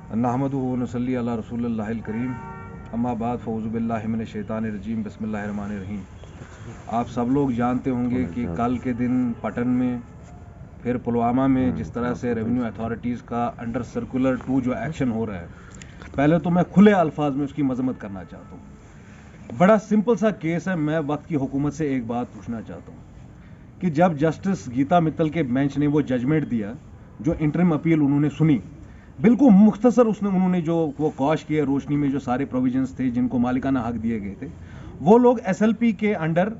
नहमदुहु व नसल्ली अला रसूलिल्लाहिल करीम अम्मा बाद फ़ऊज़ु बिल्लाहि मिनश शैतानिर रजीम बिस्मिल्लाहिर रहमानिर रहीम। आप सब लोग जानते होंगे कि कल के दिन पटन में फिर पुलवामा में जिस तरह से रेवेन्यू अथॉरिटीज़ का अंडर सर्कुलर 2 जो एक्शन हो रहा है, पहले तो मैं खुले अल्फाज में उसकी मजम्मत करना चाहता हूँ। बड़ा सिंपल सा केस है। मैं वक्त की हुकूमत से एक बात पूछना चाहता हूँ कि जब जस्टिस गीता मित्तल के बेंच ने वो जजमेंट दिया, जो इंटरिम अपील उन्होंने सुनी, बिल्कुल मुख्तसर उन्होंने जो वो कॉश किया रोशनी में जो सारे प्रोविजंस थे जिनको मालिकाना हक दिए गए थे, वो लोग एसएलपी के अंडर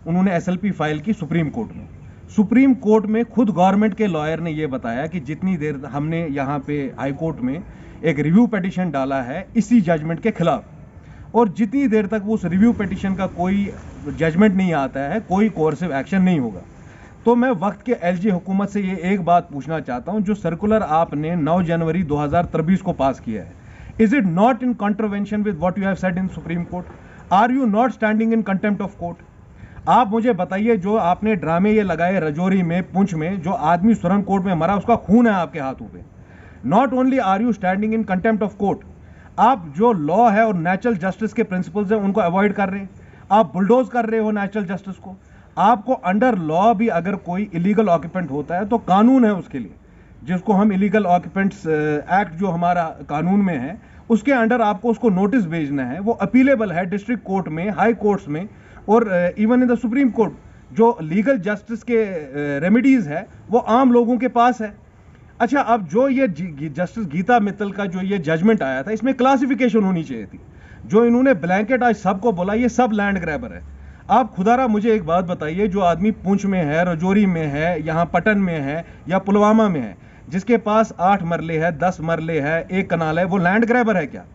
उन्होंने एसएलपी फाइल की सुप्रीम कोर्ट में। सुप्रीम कोर्ट में खुद गवर्नमेंट के लॉयर ने ये बताया कि जितनी देर हमने यहाँ पे हाई कोर्ट में एक रिव्यू पिटीशन डाला है इसी जजमेंट के खिलाफ, और जितनी देर तक उस रिव्यू पिटीशन का कोई जजमेंट नहीं आता है, कोई कोर्सिव एक्शन नहीं होगा। तो मैं वक्त के एलजी हुकूमत से ये एक बात पूछना चाहता हूं, जो सर्कुलर आपने 9 जनवरी 2023 को पास किया है, is it not in contravention with what you have said in Supreme Court? Are you not standing in contempt of court? आप मुझे बताइए, जो आपने ड्रामे ये लगाए रजौरी में, पुंछ में, जो आदमी सुरन कोर्ट में मरा उसका खून है आपके हाथों पे। Not only are you standing in contempt of court, आप जो लॉ है और नेचुरल जस्टिस के प्रिंसिपल्स हैं उनको अवॉइड कर रहे हैं, आप बुलडोज कर रहे हो नेचुरल जस्टिस को। आपको अंडर लॉ भी अगर कोई इलीगल ऑक्यूपेंट होता है तो कानून है उसके लिए, जिसको हम इलीगल ऑक्यूपेंट्स एक्ट जो हमारा कानून में है उसके अंडर आपको उसको नोटिस भेजना है। वो अपीलेबल है डिस्ट्रिक्ट कोर्ट में, हाई कोर्ट्स में, और even in the supreme court. जो लीगल जस्टिस के रेमेडीज है वो आम लोगों के पास है। अच्छा, अब जो ये जस्टिस गीता मित्तल का जो ये जजमेंट आया था, इसमें क्लासिफिकेशन होनी चाहिए थी। जो इन्होंने ब्लैंकेट आज सबको बोला ये सब लैंड ग्रैबर है। आप खुदारा मुझे एक बात बताइए, जो आदमी पुंछ में है, रजौरी में है, यहाँ पटन में है या पुलवामा में है, जिसके पास 8 मरले है, 10 मरले है, 1 कनाल है, वो लैंड ग्रैबर है क्या?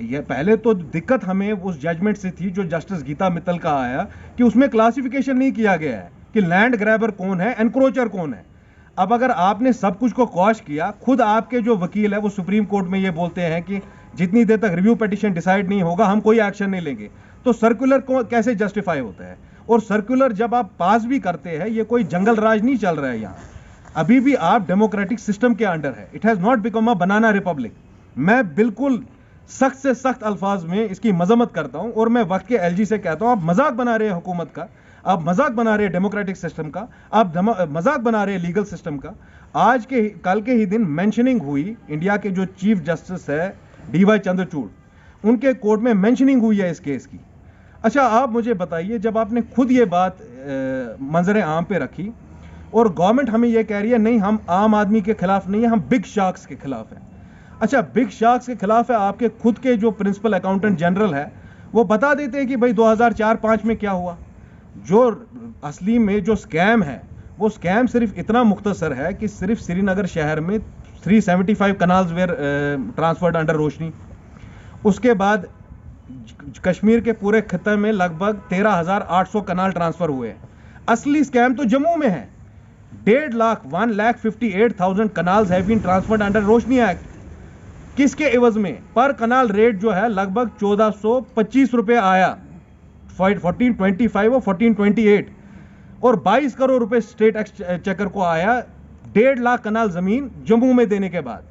ये पहले तो दिक्कत हमें उस जजमेंट से थी जो जस्टिस गीता मित्तल का आया, कि उसमें क्लासिफिकेशन नहीं किया गया है कि लैंड ग्रैबर कौन है, एनक्रोचर कौन है। अब अगर आपने सब कुछ को कॉश किया, खुद आपके जो वकील है वो सुप्रीम कोर्ट में ये बोलते हैं कि जितनी देर तक रिव्यू पिटीशन डिसाइड नहीं होगा हम कोई एक्शन नहीं लेंगे, तो सर्कुलर को कैसे जस्टिफाई होता है? और सर्कुलर जब आप पास भी करते हैं, ये कोई जंगल राज नहीं चल रहा है यहाँ, अभी भी आप डेमोक्रेटिक सिस्टम के अंडर है। It has not become a banana Republic. मैं बिल्कुल सख्त से सख्त अल्फाज में इसकी मजम्मत करता हूं, और मैं वक्त के एलजी से कहता हूं, आप मजाक बना रहे हैं हुकूमत का, आप मजाक बना रहे हैं डेमोक्रेटिक सिस्टम का, आप मजाक बना रहे हैं लीगल सिस्टम का। आज के कल के ही दिन मेंशनिंग हुई, इंडिया के जो चीफ जस्टिस है डीवाई चंद्रचूड़, उनके कोर्ट में मेंशनिंग हुई है इस केस की। अच्छा, आप मुझे बताइए, जब आपने खुद ये बात मंजर आम पे रखी और गवर्नमेंट हमें ये कह रही है नहीं हम आम आदमी के खिलाफ नहीं है, हम बिग शार्क्स के खिलाफ है। अच्छा, बिग शार्क्स के खिलाफ है, आपके खुद के जो प्रिंसिपल अकाउंटेंट जनरल है वो बता देते हैं कि भाई 2004-5 में क्या हुआ। जो असली में जो स्कैम है वो स्कैम सिर्फ इतना मुख्तसर है कि सिर्फ श्रीनगर शहर में 375 कनाल्स वेयर ट्रांसफर्ड अंडर रोशनी। उसके बाद कश्मीर के पूरे खिते में लगभग 13,800 कनाल ट्रांसफर हुए। असली स्कैम तो जम्मू में है। 1,58,000 kanals have been transferred under Roshni Act. किसके एवज में? पर कनाल रेट जो है लगभग 1425 रुपए आया, 1425 और 1428, और 22 करोड़ रुपए स्टेट एक्सचेकर को आया 1.5 लाख कनाल जमीन जम्मू में देने के बाद।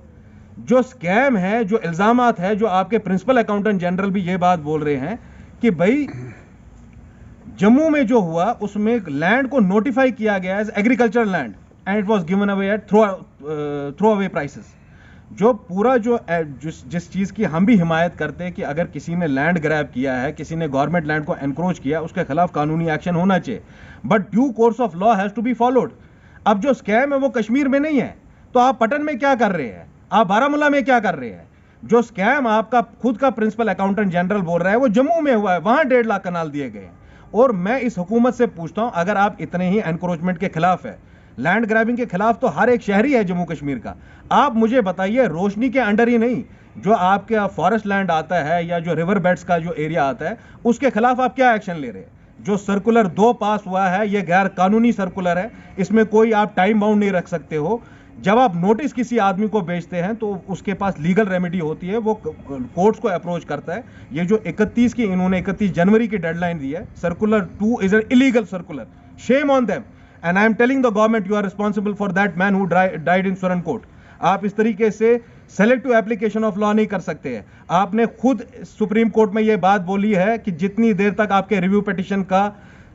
जो स्कैम है, जो इल्जामात है, जो आपके प्रिंसिपल अकाउंटेंट जनरल भी ये बात बोल रहे हैं कि भाई जम्मू में जो हुआ उसमें लैंड को नोटिफाई किया गया as agriculture land and it was given away at throwaway prices. जो पूरा जिस चीज की हम भी हिमायत करते हैं कि अगर किसी ने लैंड ग्रैब किया है, किसी ने गवर्नमेंट लैंड को एनक्रोच किया, उसके खिलाफ कानूनी एक्शन होना चाहिए, but due course of law has to be followed. अब जो स्कैम है वो कश्मीर में नहीं है, तो आप पटन में क्या कर रहे हैं, आप बारामूला में क्या कर रहे हैं? जो स्कैम आपका खुद का प्रिंसिपल अकाउंटेंट जनरल बोल रहा है वो जम्मू में हुआ है, वहां 1.5 लाख कनाल दिए गए हैं। और मैं इस हुकूमत से पूछता हूं, अगर आप इतने ही एनक्रोचमेंट के खिलाफ है, लैंड ग्रैबिंग के खिलाफ, तो हर एक शहरी है जम्मू कश्मीर का। आप मुझे बताइए, रोशनी के अंडर ही नहीं, जो आपके फॉरेस्ट लैंड आता है या जो रिवर बेड्स का जो एरिया आता है, उसके खिलाफ आप क्या एक्शन ले रहे हैं? जो सर्कुलर 2 पास हुआ है ये गैर कानूनी सर्कुलर है, इसमें कोई आप टाइम बाउंड नहीं रख सकते हो। जब आप नोटिस किसी आदमी को भेजते हैं तो उसके पास लीगल रेमेडी होती है, वो कोर्ट्स को अप्रोच करता है। ये जो 31 की इन्होंने 31 जनवरी की डेडलाइन दी है, circular 2 is an illegal circular, shame on them, and I am telling the government you are responsible for that man who died in Surankote. आप इस तरीके से सेलेक्टिव एप्लीकेशन ऑफ लॉ नहीं कर सकते हैं। आपने खुद सुप्रीम कोर्ट में यह बात बोली है कि जितनी देर तक आपके रिव्यू पिटीशन का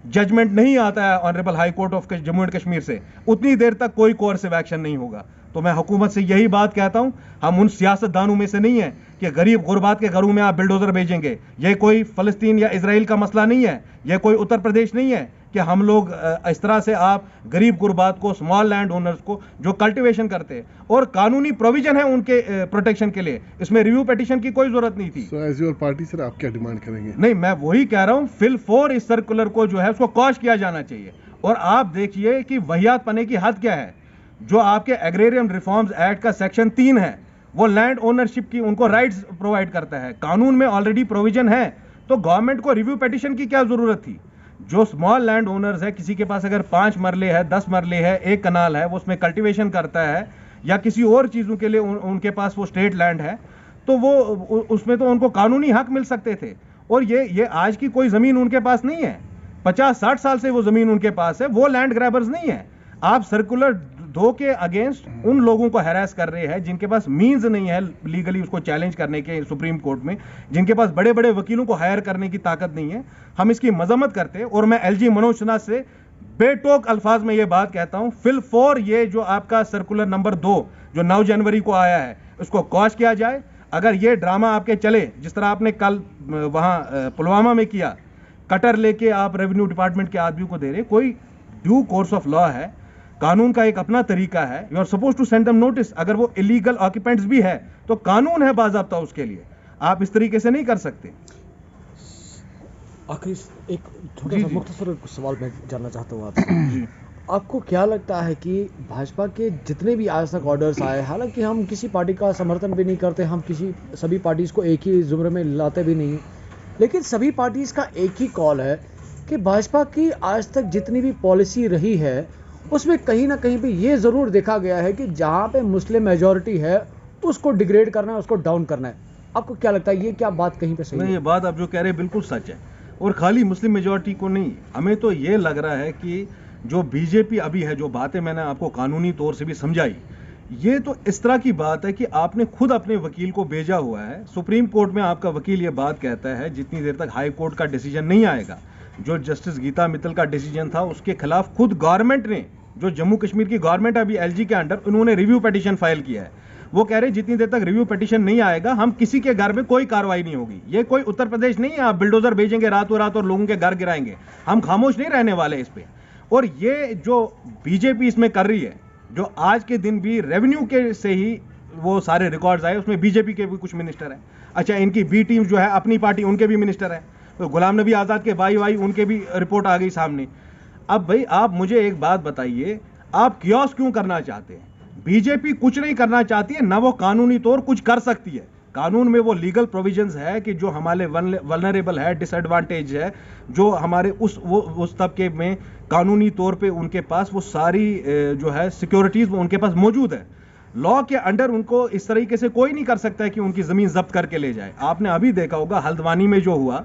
जजमेंट नहीं आता है honourable high court of Jammu and Kashmir से, उतनी देर तक कोई कोर्सिव एक्शन नहीं होगा। तो मैं हुकूमत से यही बात कहता हूं, हम उन सियासतदानों में से नहीं है कि गरीब गुरबात के घरों में आप बिल्डोजर भेजेंगे। यह कोई फलस्तीन या इजराइल का मसला नहीं है, यह कोई उत्तर प्रदेश नहीं है कि हम लोग इस तरह से आप गरीब गुरबात को, स्मॉल लैंड ओनर्स को जो कल्टीवेशन करते हैं, और कानूनी प्रोविजन है उनके प्रोटेक्शन के लिए, इसमें रिव्यू पिटीशन की कोई जरूरत नहीं थी। So as your party sir आप क्या डिमांड करेंगे? नहीं, मैं वही कह रहा हूं, फिल फोर इस सर्कुलर को जो है उसको कॉश किया जाना चाहिए। और आप देखिए कि वहियात पने की हद क्या है। जो आपके एग्रेरियन रिफॉर्म्स एक्ट का सेक्शन 3 है, वो लैंड ओनरशिप की उनको राइट्स प्रोवाइड करता है, कानून में ऑलरेडी प्रोविजन है, तो गवर्नमेंट को रिव्यू पिटीशन की क्या जरूरत थी। जो स्मॉल लैंड ओनर्स है, किसी के पास अगर 5 मरले है, 10 मरले है, 1 कनाल है, वो उसमें कल्टीवेशन करता है या किसी और चीजों के लिए उनके पास वो स्टेट लैंड है, तो वो उसमें तो उनको कानूनी हक मिल सकते थे। और ये आज की कोई जमीन उनके पास नहीं है, 50-60 साल से वो जमीन उनके पास है, वो लैंड ग्रैबर्स नहीं है। आप सर्कुलर 2 के अगेंस्ट उन लोगों को हैरेस कर रहे हैं जिनके पास मींस नहीं है लीगली उसको चैलेंज करने के सुप्रीम कोर्ट में, जिनके पास बड़े बड़े वकीलों को हायर करने की ताकत नहीं है। हम इसकी मजम्मत करते हैं और मैं एलजी मनोज सिन्हा से बेटोक अल्फाज में ये बात कहता हूं, फिल फोर ये जो आपका सर्कुलर नंबर 2 जो 9 जनवरी को आया है, उसको कॉश किया जाए। अगर ये ड्रामा आपके चले जिस तरह आपने कल वहां पुलवामा में किया, कटर लेके आप रेवेन्यू डिपार्टमेंट के आदमियों को दे रहे, कोई ड्यू कोर्स ऑफ लॉ है, कानून का एक अपना तरीका है। You are suppose to send them notice. अगर वो इलीगल ऑक्यूपेंट्स भी है तो कानून है बाज़ाब्ता उसके लिए, आप इस तरीके से नहीं कर सकते। आखिरी एक छोटा सा मुख्तसर सवाल मैं जानना चाहता हूँ आपसे। आपको क्या लगता है कि भाजपा के जितने भी आज तक ऑर्डर्स आए, हालांकि हम किसी पार्टी का समर्थन भी नहीं करते, हम सभी पार्टीज को एक ही जुमरे में लाते भी नहीं, लेकिन सभी पार्टीज का एक ही कॉल है कि भाजपा की आज तक जितनी भी पॉलिसी रही है उसमें कहीं ना कहीं पे ये ज़रूर देखा गया है कि जहाँ पे मुस्लिम मेजॉरिटी है उसको डिग्रेड करना है, उसको डाउन करना है। आपको क्या लगता है, ये क्या बात कहीं पे सही है? ये बात आप जो कह रहे हैं बिल्कुल सच है, और खाली मुस्लिम मेजॉरिटी को नहीं, हमें तो ये लग रहा है कि जो बीजेपी अभी है, जो बातें मैंने आपको कानूनी तौर से भी समझाई, ये तो इस तरह की बात है कि आपने खुद अपने वकील को भेजा हुआ है सुप्रीम कोर्ट में। आपका वकील ये बात कहता है जितनी देर तक हाई कोर्ट का डिसीजन नहीं आएगा, जो जस्टिस गीता मित्तल का डिसीजन था उसके खिलाफ खुद गवर्नमेंट ने, जो जम्मू कश्मीर की गवर्नमेंट अभी एलजी के अंडर, उन्होंने रिव्यू पिटीशन फाइल किया है। वो कह रहे जितनी देर तक रिव्यू पिटीशन नहीं आएगा हम किसी के घर में कोई कार्रवाई नहीं होगी। ये कोई उत्तर प्रदेश नहीं है आप बिल्डोजर भेजेंगे रातों रात और लोगों के घर गिराएंगे, हम खामोश नहीं रहने वाले इस पे। और ये जो बीजेपी इसमें कर रही है, जो आज के दिन भी रेवेन्यू के से ही वो सारे रिकॉर्ड्स आए, उसमें बीजेपी के भी कुछ मिनिस्टर हैं। अच्छा, इनकी बी टीम जो है अपनी पार्टी, उनके भी मिनिस्टर हैं, तो गुलाम नबी आज़ाद के भाई उनके भी रिपोर्ट आ गई सामने। अब भाई आप मुझे एक बात बताइए, आप कियोस क्यों करना चाहते हैं? बीजेपी कुछ नहीं करना चाहती है, ना वो कानूनी तौर कुछ कर सकती है। कानून में वो लीगल प्रोविजंस है कि जो हमारे वल्नरेबल है, डिसएडवांटेज है, जो हमारे उस तबके में कानूनी तौर पे उनके पास वो सारी जो है सिक्योरिटीज उनके पास मौजूद है। लॉ के अंडर उनको इस तरीके से कोई नहीं कर सकता है कि उनकी जमीन जब्त करके ले जाए। आपने अभी देखा होगा हल्द्वानी में जो हुआ,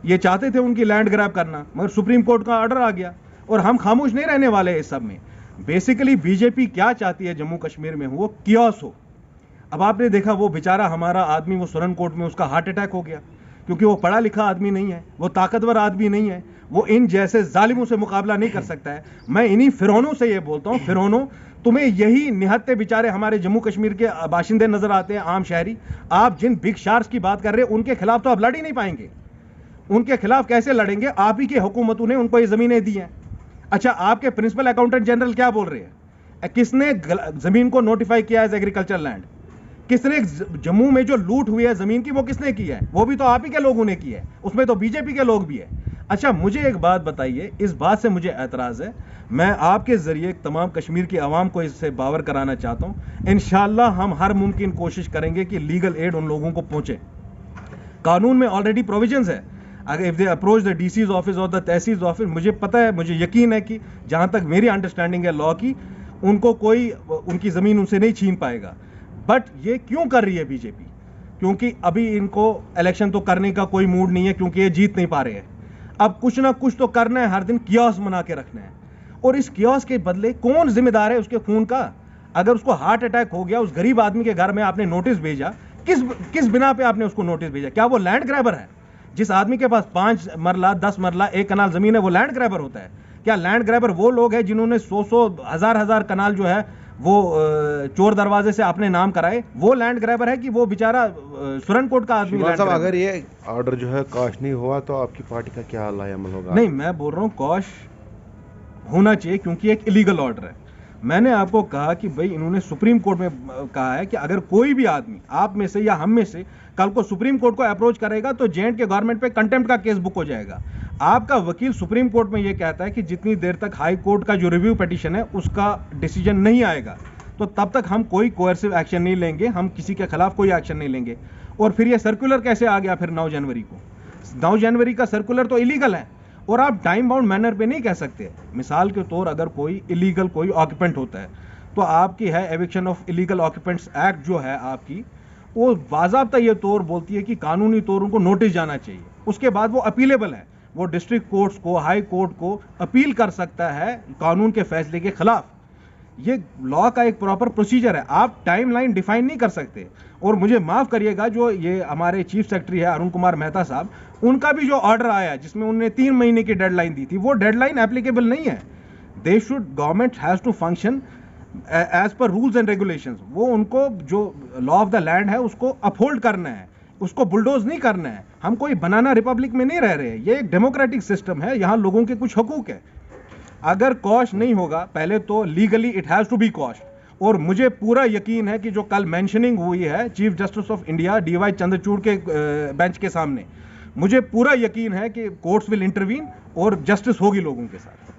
ये चाहते थे उनकी लैंड ग्रैब करना, मगर सुप्रीम कोर्ट का ऑर्डर आ गया और हम खामोश नहीं रहने वाले इस सब में। बेसिकली बीजेपी क्या चाहती है जम्मू कश्मीर में, वो कियोस हो। अब आपने देखा वो बेचारा हमारा आदमी, वो सुरनकोट में उसका हार्ट अटैक हो गया, क्योंकि वो पढ़ा लिखा आदमी नहीं है, वो ताकतवर आदमी नहीं है, वो इन जैसे जालिमों से मुकाबला नहीं कर सकता है। मैं इन्हीं फिरौनों से ये बोलता हूँ, फिरौनों, तुम्हें यही निहत्ते बेचारे हमारे जम्मू कश्मीर के बाशिंदे नजर आते हैं, आम शहरी। आप जिन बिग शार्स की बात कर रहे हैं उनके खिलाफ तो आप लड़ ही नहीं पाएंगे। उनके खिलाफ कैसे लड़ेंगे? आप ही की हुकूमतों ने उनको ये जमीनें दी हैं। अच्छा, आपके प्रिंसिपल अकाउंटेंट जनरल क्या बोल रहे हैं? किसने जमीन को नोटिफाई किया एज एग्रीकल्चर लैंड? किसने जम्मू में जो लूट हुई है जमीन की, वो किसने की है? वो भी तो आप ही के लोगों ने की है, उसमें तो बीजेपी के लोग भी है। अच्छा, मुझे एक बात बताइए, इस बात से मुझे एतराज है, मैं आपके जरिए तमाम कश्मीर की आवाम को इससे बावर कराना चाहता हूं। इंशाअल्लाह हम हर मुमकिन कोशिश करेंगे कि लीगल एड उन लोगों को पहुंचे। कानून में ऑलरेडी प्रोविजंस है, अगर if they approach the DCs office और द तहसील ऑफिस, मुझे पता है, मुझे यकीन है कि जहां तक मेरी अंडरस्टैंडिंग है लॉ की, उनको कोई उनकी जमीन उनसे नहीं छीन पाएगा। बट ये क्यों कर रही है बीजेपी? क्योंकि अभी इनको इलेक्शन तो करने का कोई मूड नहीं है, क्योंकि ये जीत नहीं पा रहे हैं। अब कुछ ना कुछ तो करना है, हर दिन कियोस बना के रखना है, और इस कियोस के बदले कौन जिम्मेदार है उसके खून का? अगर उसको हार्ट अटैक हो गया, उस गरीब आदमी के घर में आपने नोटिस भेजा, किस बिना पे आपने उसको नोटिस भेजा? क्या वो लैंड ग्रैबर है? जिस आदमी के पास 5 मरला 10 मरला 1 कनाल जमीन है, वो लैंड ग्रैबर होता है? क्या लैंड ग्रैबर वो लोग हैं जिन्होंने 100 हजार कनाल जो है वो चोर दरवाजे से अपने नाम कराए? वो लैंड ग्रैबर है कि वो बेचारा सुरनकोट का आदमी? साहब, अगर ये ऑर्डर जो है कॉश नहीं हुआ तो आपकी पार्टी का क्या अमल होगा? नहीं, मैं बोल रहा हूँ कॉश होना चाहिए, क्योंकि एक इलीगल ऑर्डर है। मैंने आपको कहा कि भाई इन्होंने सुप्रीम कोर्ट में कहा है कि अगर कोई भी आदमी आप में से या हम में से कल को सुप्रीम कोर्ट को अप्रोच करेगा तो जेएंड के गवर्नमेंट पे कंटेम्प्ट का केस बुक हो जाएगा। आपका वकील सुप्रीम कोर्ट में यह कहता है कि जितनी देर तक हाई कोर्ट का जो रिव्यू पिटीशन है उसका डिसीजन नहीं आएगा तो तब तक हम कोई कोएर्सिव एक्शन नहीं लेंगे, हम किसी के खिलाफ कोई एक्शन नहीं लेंगे। और फिर यह सर्कुलर कैसे आ गया फिर 9 जनवरी को? 9 जनवरी का सर्कुलर तो इलीगल है और आप टाइम बाउंड मैनर पे नहीं कह सकते। मिसाल के तौर अगर कोई इलीगल कोई ऑक्यूपेंट होता है तो आपकी है eviction of illegal occupants act जो है आपकी, वो बाज़ाब्ता ये तौर बोलती है कि कानूनी तौर उनको नोटिस जाना चाहिए। उसके बाद वो अपीलेबल है, वो डिस्ट्रिक्ट कोर्ट्स को, हाई कोर्ट को अपील कर सकता है कानून के फैसले के खिलाफ। ये लॉ का एक प्रॉपर प्रोसीजर है, आप टाइमलाइन डिफाइन नहीं कर सकते। और मुझे माफ करिएगा, जो ये हमारे चीफ सेक्रेटरी है अरुण कुमार मेहता साहब, उनका भी जो ऑर्डर आया जिसमें उन्होंने 3 महीने की डेडलाइन दी थी, वो डेडलाइन एप्लीकेबल नहीं है। They should, government has to function as per rules and regulations. वो उनको जो लॉ ऑफ द लैंड है उसको अपहोल्ड करना है, उसको बुलडोज नहीं करना है। हम कोई बनाना रिपब्लिक में नहीं रह रहे हैं, ये एक डेमोक्रेटिक सिस्टम है, यहाँ लोगों के कुछ हकूक है। अगर कॉश नहीं होगा, पहले तो legally it has to be quash. और मुझे पूरा यकीन है कि जो कल मेंशनिंग हुई है chief justice of India DY Chandrachud के बेंच के सामने, मुझे पूरा यकीन है कि कोर्ट्स विल इंटरवीन और जस्टिस होगी लोगों के साथ।